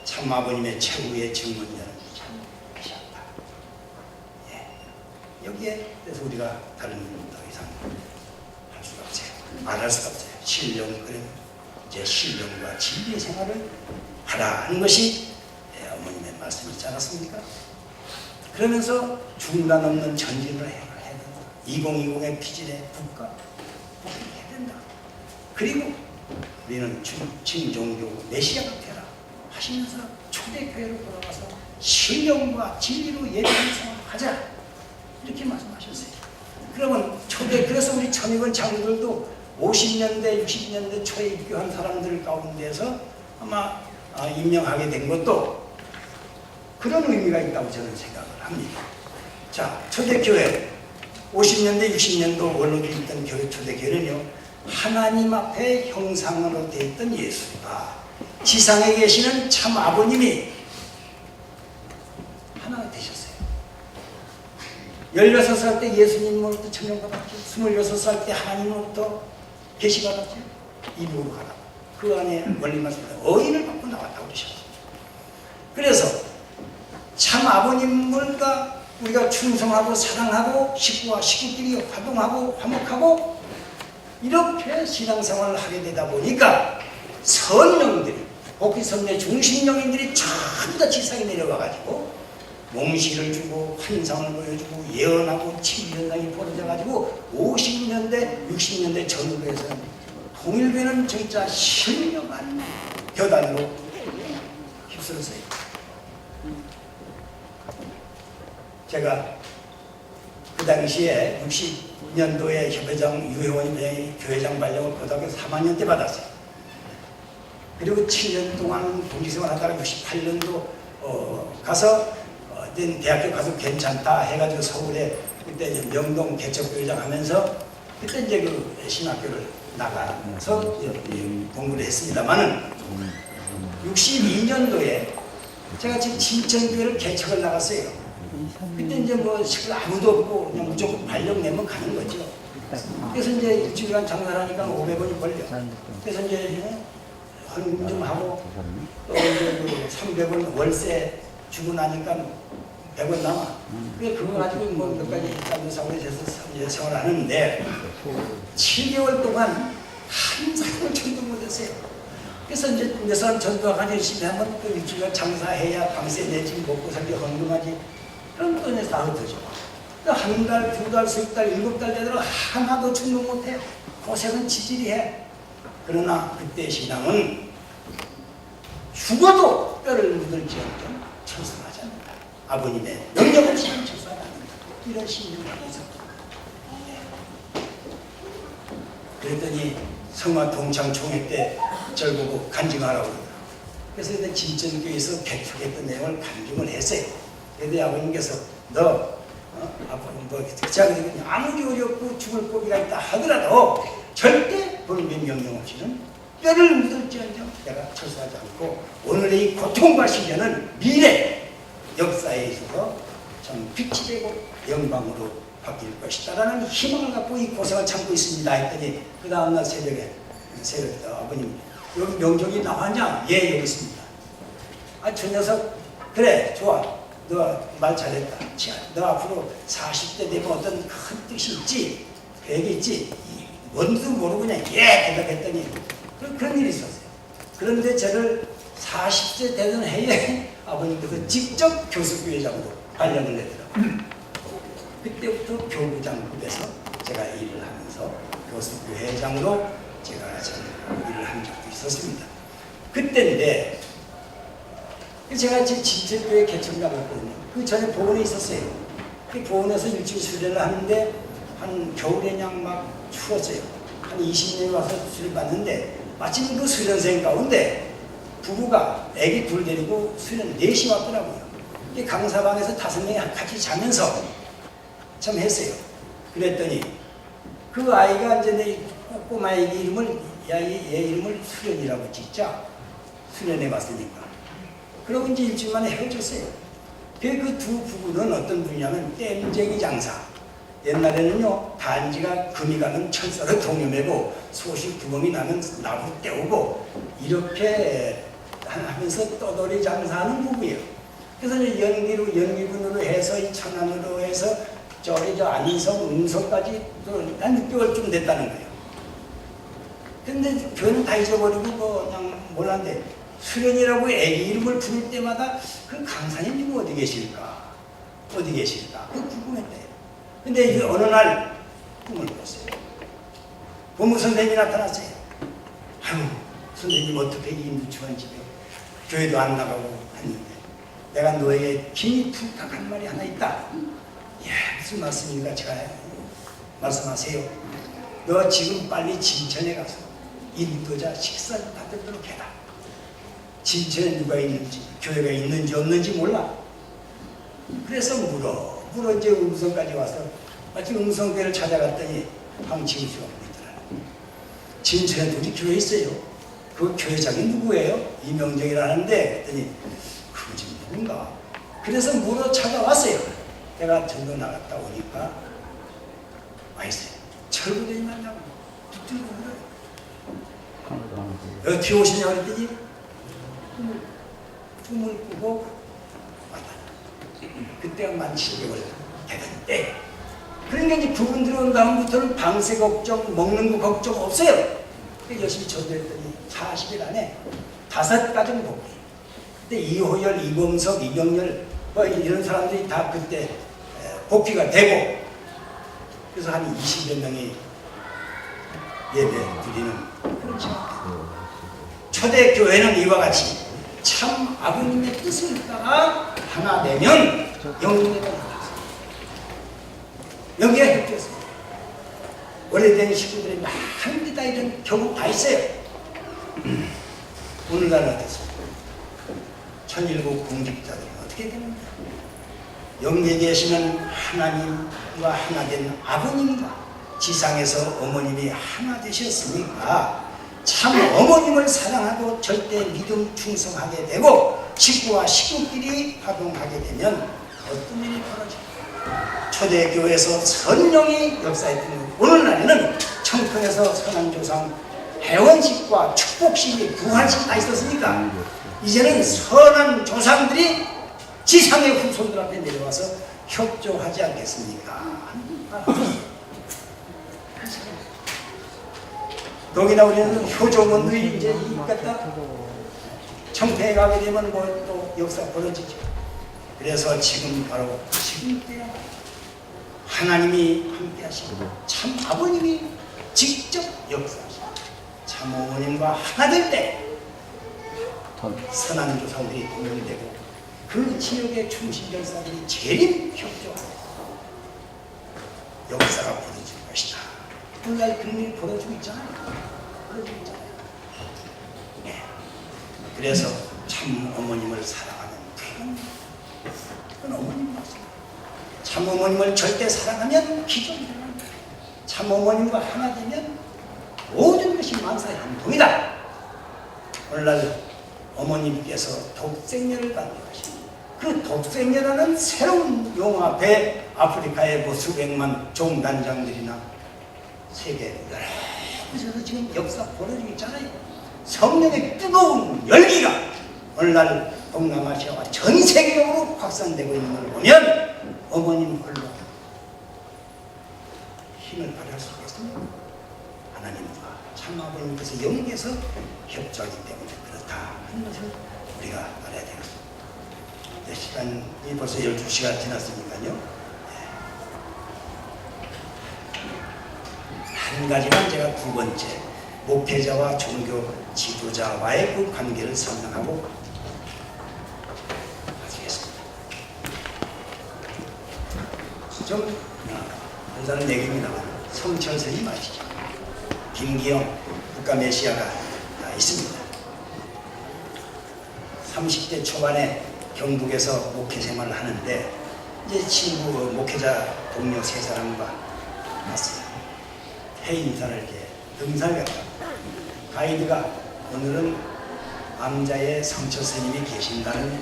참 아버님의 최후의 증언자는 참 계셨다. 예. 여기에 대해서 우리가 다른 더 이상 할 수가 없어요. 말할 수가 없어요. 신령은 이제 신령과 진리의 생활을 하라 하는 것이 어머님의 말씀이지 않았습니까? 그러면서 중단 없는 전진을 해야 된다. 2020의 피질의 국가 복귀해야 된다. 그리고 우리는 진종교 메시아가 되라 하시면서 초대교회로 돌아가서 신령과 진리로 예배하는 생활을 하자 이렇게 말씀하셨어요. 그러면 그래서 우리 천익원 장로들도 50년대 60년대 초에 입교한 사람들 가운데서 아마 임명하게 된 것도 그런 의미가 있다고 저는 생각을 합니다. 자, 초대교회 50년대 60년도 원로들이 있던 교회 초대교회는요 하나님 앞에 형상으로 되어 있던 예수가 지상에 계시는 참 아버님이 하나 되셨어요. 16살 때 예수님으로부터 천명받았죠. 26살 때 하나님으로부터 계시받았죠. 이북으로 가라. 그 안에 원리 말씀입니다. 어인을 받고 나왔다고 그러셨어요. 그래서 참 아버님과 우리가 충성하고 사랑하고 식구와 식구끼리 활동하고 화목하고 이렇게 신앙생활을 하게 되다 보니까 선령들이 복귀선례 중심령인들이 전부 다 지상에 내려와가지고 몽시를 주고 환상을 보여주고 예언하고 치유현상이 벌어져가지고 50년대 60년대 전후로 해서 통일되는 진짜 신령한 교단으로 휩쓸었어요. 제가 그 당시에 60년도에 협회장 유회원이 교회장 발령을 고등학교 3학년 때 받았어요. 그리고 7년 동안 동지생활 하다가 68년도 가서 대학교 가서 괜찮다 해가지고 서울에 그때 이제 명동 개척교회장 하면서 그때 이제 그 신학교를 나가서 공부를 했습니다만은 62년도에 제가 지금 진천교회를 개척을 나갔어요. 그때 이제 뭐 아무도 없고 그냥 무조건 발령 내면 가는 거죠. 그래서 이제 일주일간 장사를 하니까 500원이 걸려. 그래서 이제 헌금 좀 하고 또 이제 그 300원 월세 주고 나니까 100원 남아. 그거 가지고 뭐 몇 가지 일단도 사고에서 생활하는데 7개월 동안 한 사람을 전도 못했어요. 그래서 이제 몇 사람 전도하고 열심히 하면 또 일주일간 장사해야 방세 내지 먹고 살기 헌금하지. 그럼 또 이제 다 흩어져. 한 달, 두 달, 석 달, 7달 되도록 하나도 충동 못해. 고생은 지질이 해. 그러나 그때 신앙은 죽어도 뼈를 묻을지언정 철수하지 않는다. 아버님의 능력 없이는 철수하지 않는다. 이런 신념을 갖고 있었거든요. 그랬더니 성화 동창 총회 때 절 보고 간증하라고 그러더라고요. 그래서 일단 진천교에서 개척했던 내용을 간증을 했어요. 그런데 아버님께서 너 앞으로 뭐 아무리 어렵고 죽을 고비가 있다 하더라도 절대 본인의 명령 없이는 뼈를 묻을지언정 내가 철수하지 않고 오늘의 이 고통과 시련은 미래 역사에 있어서 참 빛이 되고 영광으로 바뀔 것이다라는 희망을 갖고 이 고생을 참고 있습니다 했더니 그 다음날 새벽에 아버님 여기 명종이 나왔냐? 예, 여기 있습니다. 아, 저 녀석 그래 좋아 너 말 잘했다. 너 앞으로 40대 되면 어떤 큰 뜻이 있지 계획이 있지 뭔지도 모르고 그냥 예 대답했더니 그런 일이 있었어요. 그런데 저를 40세 되는 해에 아버님께서 직접 교수부회장으로 발령을 내더라고요. 그때부터 교부장급에서 제가 일을 하면서 교수부회장으로 제가 일을 한 적도 있었습니다. 그때인데 제가 진천교회 개척 나갔거든요. 그 전에 보원에 있었어요. 그 보원에서 일주일 수련을 하는데 한 겨울에 그냥 막 추웠어요. 한 20년이 와서 수련 받는데 마침 그 수련생 가운데 부부가 애기 둘 데리고 수련 4시 왔더라고요. 강사방에서 5명이 같이 자면서 참 했어요. 그랬더니 그 아이가 이제 내 꼬마 애기 이름을 얘 이름을 수련이라고 짓자. 수련해 봤으니까. 그러고 이제 일주일 만에 헤어졌어요. 그 두 부부는 어떤 분이냐면 땜쟁이 장사. 옛날에는요 단지가 금이 가면 철사를 동여매고 소시 구멍이 나면 나무 떼우고 이렇게 하면서 떠돌이 장사하는 부부예요. 그래서 이제 연기군으로 해서 이 천안으로 해서 저기 저 안성, 음성까지 한 6개월쯤 됐다는 거예요. 근데 교회는 다 잊어버리고 뭐 그냥 몰랐는데 수련이라고 애기 이름을 부를 때마다 그 강사님 어디 계실까? 어디 계실까? 그 궁금했대요. 근데 어느 날 꿈을 꿨어요. 법무 선생님이 나타났어요. 아유, 선생님 어떻게 이 누추한 집에 교회도 안 나가고 했는데 내가 너에게 긴히 부탁한 말이 하나 있다. 예, 무슨 말씀인가? 제가 말씀하세요. 너 지금 빨리 진천에 가서 인도자 식사를 받도록 해라. 진천에 누가 있는지, 교회가 있는지 없는지 몰라. 그래서 물어 이제 음성까지 와서 마침 음성교회를 찾아갔더니 황치우씨가 보이더라고요. 진천에 우리 교회 있어요. 그 교회장이 누구예요? 이명정이라는데 그랬더니 그거 좀 누군가. 그래서 물어 찾아왔어요. 내가 전도 나갔다 오니까 와있어요. 철부대이 만나고 붙들고 그래요. 어떻게 오시냐 그랬더니 꿈을 꾸고 왔다. 그때가 만 7개월 되는데 그러니까 이제 그분들이 온 다음부터는 방세 걱정, 먹는 거 걱정 없어요. 열심히 전도했더니 40일 안에 5가정 복귀. 그때 이호열, 이범석, 이병렬 뭐 이런 사람들이 다 그때 복귀가 되고 그래서 한 20여 명이 예배 드리는 그런 시간. 초대교회는 이와 같이 참 아버님의 뜻을 따라 하나 되면 영웅회가 나왔어요. 여기가 협조했어요. 오래된 식구들이 많은데 다 이런 경우 다 있어요. 오늘날은 어떻습니까? 천일국 공직자들은 어떻게 되는가? 영계에 계시는 하나님과 하나 된 아버님과 지상에서 어머님이 하나 되셨으니까 참 어머님을 사랑하고 절대 믿음 충성하게 되고 식구와 식구끼리 화동하게 되면 어떤 일이 벌어질까? 초대교회에서 선령이 역사했던 오늘날에는 청평에서 선한조상 회원식과 축복식이 부활식 다 있었으니까 이제는 선한 조상들이 지상의 후손들한테 내려와서 협조하지 않겠습니까? 더기나 우리는 효조문들이 이제 있겠다. 청평에 가게 되면 뭐 또 역사 벌어지죠. 그래서 지금 바로 지금 때야 하나님이 함께 하시고 참 아버님이 직접 역사하시고 참어머님과 하나 될 때 선한 조상들이 동원되고 그 지역의 충신열사들이 재림협조하고 역사가 벌어질 것이다. 오늘날 그런 일이 벌어지고 있잖아요. 네. 그래서 참 어머님을 사랑하는 그건 어머님 맞습니다. 참 어머님을 절대 사랑하면 기적이 일어납니다. 참 어머님과 하나 되면 모든 것이 만사형통이다. 오늘날 어머님께서 독생녀를 받는 것입니다. 그 독생녀라는 새로운 용어 앞에 아프리카의 수백만 종단장들이나 세계 여러 곳에서 지금 역사 벌어지고 있잖아요. 성령의 뜨거운 열기가 오늘날 동남아시아와 전 세계적으로 확산되고 있는 걸 보면 어머님 홀로 힘을 발휘할 수 있겠습니까? 하나님과 참 아버님께서 영계에서 협조하기 때문에 그렇다 하는 것을 우리가 알아야 되겠습니다. 시간이 벌써 12시가 지났으니까요. 한 가지만 제가 두 번째 목회자와 종교 지도자와의 그 관계를 설명하고 마치겠습니다. 좀 한사는 얘기입니다만 성철 스님 아시죠? 김기영 국가메시아가 있습니다. 30대 초반에 경북에서 목회 생활을 하는데 이제 친구 목회자 동료 세 사람과 갔어요. 해외 인사를 이렇게 등산을 갔다. 가이드가 오늘은 암자의 성철 스님이 계신다는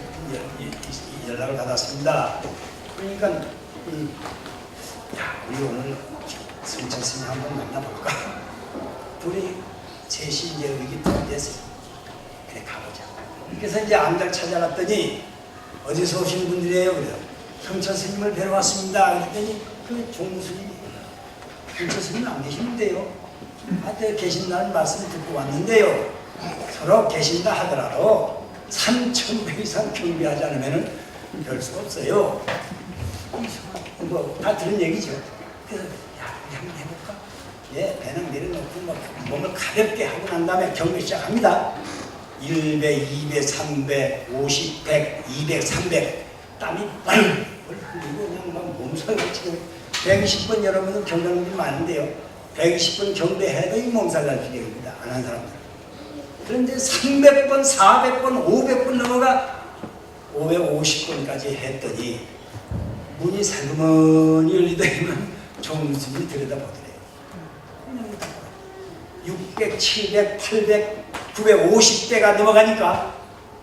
연락을 받았습니다. 그러니까 야, 우리 오늘 성철 스님 한번 만나볼까? 둘이 셋이 이제 의기 통했어요. 그래 가보자. 그래서 이제 암자를 찾아갔더니 어디서 오신 분들이에요? 그래요. 성철 스님을 뵈러 왔습니다. 그랬더니 그 종무스님이 성철 스님 안 계시는데요. 하여튼 계신다는 말씀을 듣고 왔는데요. 서로 계신다 하더라도 3,000배 이상 경배하지 않으면 별 수가 없어요. 뭐 다 들은 얘기죠. 그래서 야 우리 한번 해볼까? 예, 배낭 내려놓고 막 몸을 가볍게 하고 난 다음에 경배 시작합니다. 1배, 2배, 3배, 50, 100, 200, 300 땀이 뻘 흘리고 그냥 막 몸살을 치고 120번 여러분은 경배하는 많은데요. 120번 경배해도 이 몸살 날 필요입니다. 안 한 사람들. 그런데 300번, 400번, 500번 넘어가 550번까지 했더니 문이 살그머니 열리더니만 종무스님이 들여다보더래요. 600, 700, 800, 950대가 넘어가니까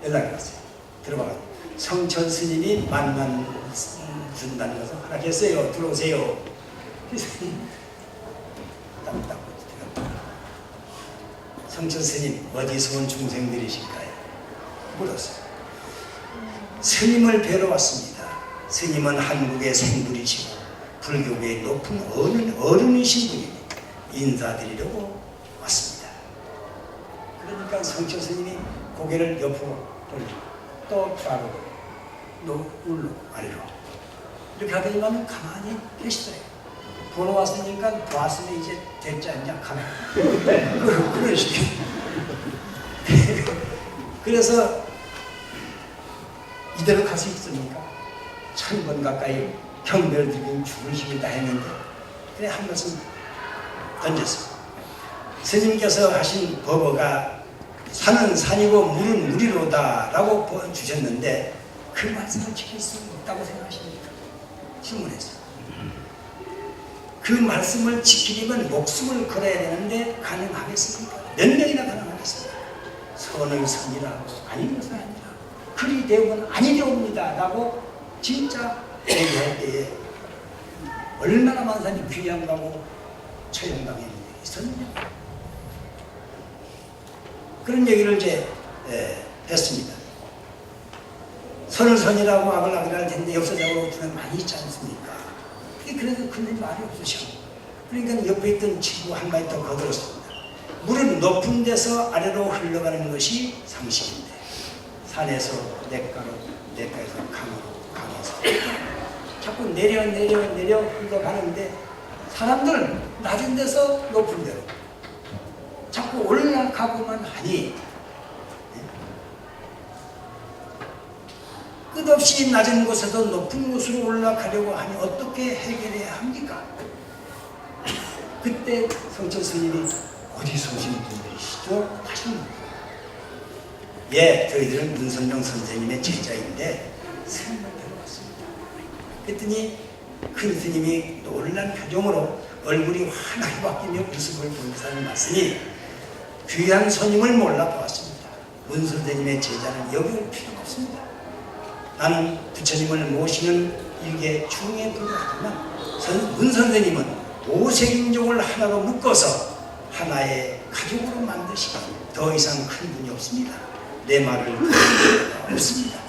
연락이 왔어요. 들어가서 성철 스님이 만난 준다는 것을 허락했어요. 들어오세요. 그래서 딱 성철 스님 어디서 온 중생들이실까요? 물었어요. 스님을 뵈러 왔습니다. 스님은 한국의 생불이시고 불교계의 높은 어른이신 분이니 인사드리려고 왔습니다. 그러니까 성철 스님이 고개를 옆으로 돌리고 또 좌로 울로 아래로 이렇게 하더니만 가만히 계시더래요. 보러 왔으니까 보았으면 이제 됐지 않냐 가만 그런 식이에요. 그래서 이대로 갈 수 있습니까? 1000번 가까이 경배를 드리고 죽을 힘이 다 했는데 그래 한 말씀 던졌습니다. 스님께서 하신 법어가 산은 산이고 물은 물이로다 라고 주셨는데 그 말씀을 지킬 수 있다고 생각하십니까? 질문했어요. 그 말씀을 지키려면 목숨을 걸어야 되는데 가능하겠습니까? 몇 명이나 가능하겠습니까? 선의 선이라고 아닌 것은 아니라 그리 되면 아니 되옵니다 라고 진짜 얘기할 때에 얼마나 많은 사람이 귀양 가고 처형당했는 일이 있었느냐 그런 얘기를 이제 했습니다. 선을 선이라고 악을 할 텐데 역사적으로 보면 많이 있지 않습니까? 그래서 근데 말이 없으셔. 그러니까 옆에 있던 친구 한마디 더 거들었습니다. 물은 높은 데서 아래로 흘러가는 것이 상식인데 산에서 냇가에서 강에서 자꾸 내려 흘러가는데 사람들은 낮은 데서 높은 데로 자꾸 자꾸 올라가고만 하니 끝없이 낮은 곳에서 높은 곳으로 올라가려고 하니 어떻게 해결해야 합니까? 그때 성철 스님이 어디서 오신 분들이시죠? 하십니다. 예, 저희들은 문선명 선생님의 제자인데 스님을 데려왔습니다. 그랬더니 큰 스님이 놀란 표정으로 얼굴이 환하게 바뀌며 웃음을 보이면서 말씀이 귀한 손님을 몰라보았습니다. 문 선생님의 제자는 여기 올 필요가 없습니다. 나는 부처님을 모시는 일개 중에 불과하지만 문 선생님은 오색인종을 하나로 묶어서 하나의 가족으로 만드시고 더 이상 큰 분이 없습니다. 내 말을 들을 필요가 없습니다.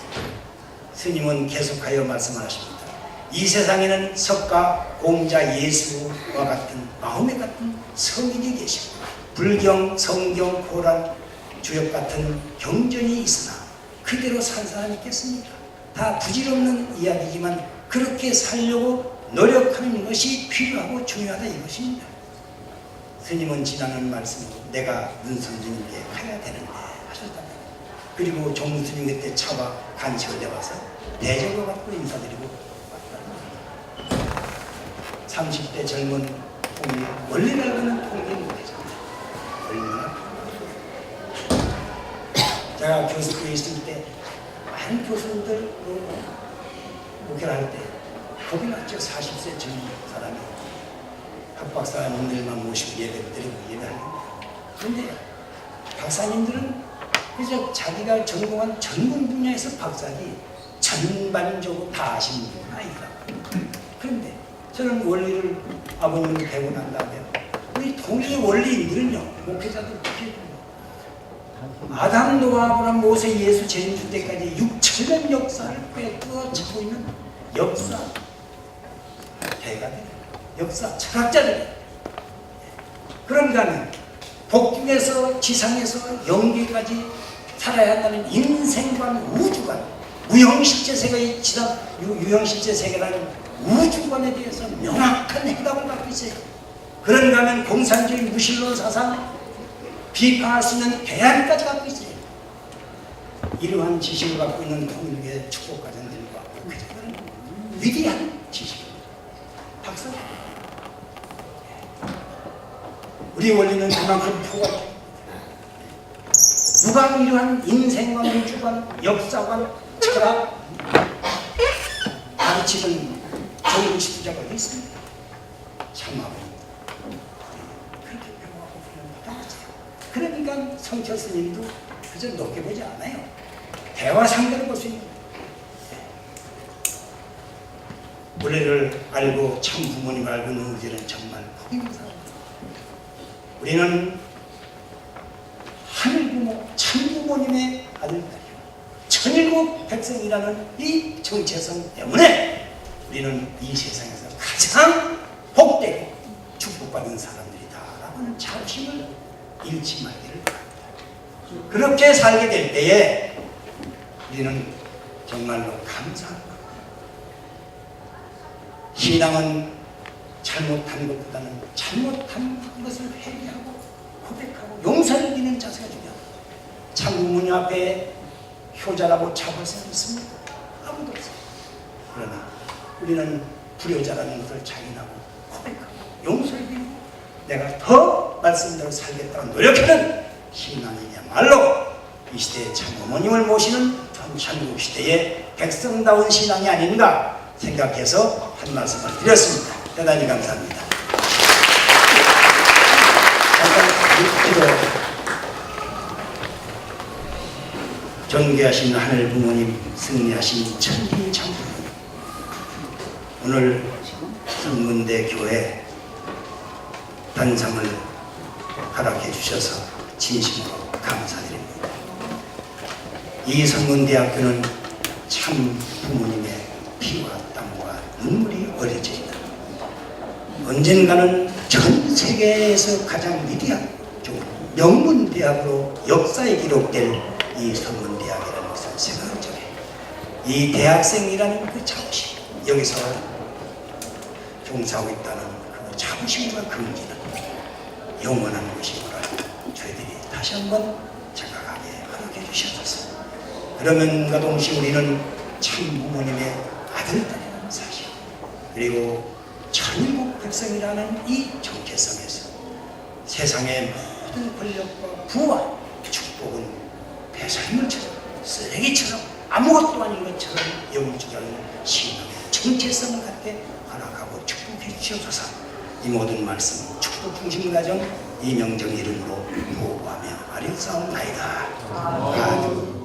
스님은 계속하여 말씀하십니다. 이 세상에는 석가, 공자, 예수와 같은 마음에 같은 성인이 계시고 불경, 성경, 고란, 주역 같은 경전이 있으나 그대로 산 사람이 있겠습니까? 다 부질없는 이야기지만 그렇게 살려고 노력하는 것이 필요하고 중요하다 이것입니다. 스님은 지나는 말씀으로 내가 문 선생님께 가야 되는데 하셨답니다. 그리고 종 스님 그때 차와 간식을 내와서 대접을 받고 인사드리고 왔답니다. 30대 젊은 통일, 멀리 날가는 통일 못해집니다. 얼마나 제가 교수교에 있을 때 많은 교수님들 목회를 할 때 겁이 났죠. 40세 젊은 사람이 학박사님들만 모시고 예배를 드리고 예배하는 거예요. 그런데 박사님들은 그저 자기가 전공한 전문 분야에서 박사지 전반적으로 다 아시는 분은 아니더라고요. 그런데 저는 원리를 아버님을 배우고 난 다음에 우리 통일의 원리인들은요, 목회자들 아담, 노아, 아브람, 모세, 예수, 재림주 때까지 6천년 역사를 꿰뚫어 차고 있는 역사 대가들, 역사 철학자들. 그런가 하면 복중에서 지상에서 영계까지 살아야 한다는 인생관, 우주관, 무형실제 세계의 지상 유형실제 세계라는 우주관에 대해서 명확한 해답을 갖고 있어요. 그런가 하면 공산주의 무신론 사상 비판할 수 있는 대안까지 갖고 있어요. 이러한 지식을 갖고 있는 통일의 축복가정들과 그들은 위대한 지식입니다. 박사. 우리 원리는 그만큼 포괄적입니다. 누가 이러한 인생관, 우주관, 역사관, 철학 가르치는 정부 지도자가 어디 있습니까? 참아봅니다. 그렇게 배워하고 훈련받아보세요. 그러니까 성철 스님도 그저 높게 보지 않아요. 대화 상대를 볼 수 있는 거예요. 원래를 알고 참 부모님을 알고 누구지는 정말 복 있는 사람입니다. 우리는 하늘 부모, 참 부모님의 아들들이요. 천일국 백성이라는 이 정체성 때문에 우리는 이 세상에서 가장 복되고 축복받은 사람들이다라고 하는 자부심을 잃지 말기를 바랍니다. 그렇게 살게 될 때에 우리는 정말로 감사한 겁니다. 신앙은 잘못한 것보다는 잘못한 것을 회개하고 고백하고 용서를 비는 자세가 중요합니다. 참 부모님 앞에 효자라고 잡을 사람 있습니까? 아무도 없어요. 그러나 우리는 불효자라는 것을 자인하고 고백하고 용서를 비고 내가 더 말씀대로 살겠다고 노력하는 신앙이야말로 이 시대의 참 어머님을 모시는 전국 시대의 백성다운 신앙이 아닌가 생각해서 한 말씀을 드렸습니다. 대단히 감사합니다. 잠깐 존귀하신 하늘 부모님, 승리하신 천지 장부님, 오늘 성문대 교회 단상을 허락해 주셔서 진심으로 감사드립니다. 이 성문대학교는 참 부모님의 피와 땀과 눈물이 어려져 있는, 언젠가는 전 세계에서 가장 위대한 명문대학으로 역사에 기록될 이 성문대학이라는 것을 생각하는 적에 이 대학생이라는 그 자부심, 여기서 종사하고 있다는 그 자부심과 긍지는 영원한 것이구나 저희들이 다시 한번 생각하게 허락해 주시옵소서. 그러면과 동시에 우리는 참 부모님의 아들딸이라는 사실, 그리고 천국 백성이라는 이 정체성에서 세상의 모든 권력과 부와 축복은 폐설물처럼 쓰레기처럼 아무것도 아닌 것처럼 여길 줄 아는 신앙의 정체성을 갖게 허락하고 축복해 주시옵소서. 이 모든 말씀 축복 중심 가정 이명정 이름으로 보고하며 아뢰옵나이다. 아멘.